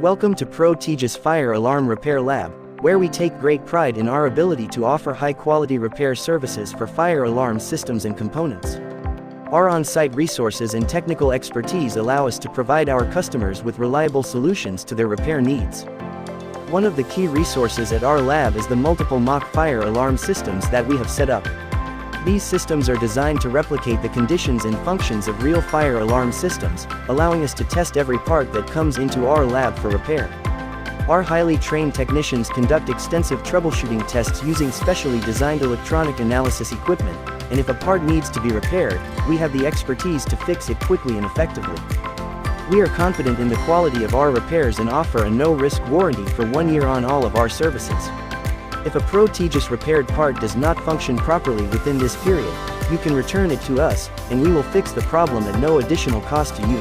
Welcome to Protegis Fire Alarm Repair Lab, where we take great pride in our ability to offer high-quality repair services for fire alarm systems and components. Our on-site resources and technical expertise allow us to provide our customers with reliable solutions to their repair needs. One of the key resources at our lab is the multiple mock fire alarm systems that we have set up. These systems are designed to replicate the conditions and functions of real fire alarm systems, allowing us to test every part that comes into our lab for repair. Our highly trained technicians conduct extensive troubleshooting tests using specially designed electronic analysis equipment, and if a part needs to be repaired, we have the expertise to fix it quickly and effectively. We are confident in the quality of our repairs and offer a no-risk warranty for 1 year on all of our services. If a Protegis repaired part does not function properly within this period, you can return it to us, and we will fix the problem at no additional cost to you.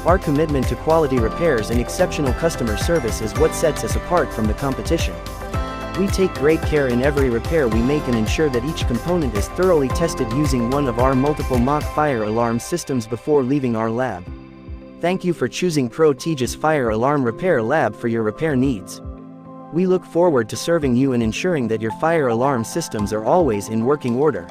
Our commitment to quality repairs and exceptional customer service is what sets us apart from the competition. We take great care in every repair we make and ensure that each component is thoroughly tested using one of our multiple mock fire alarm systems before leaving our lab. Thank you for choosing Protegis Fire Alarm Repair Lab for your repair needs. We look forward to serving you and ensuring that your fire alarm systems are always in working order.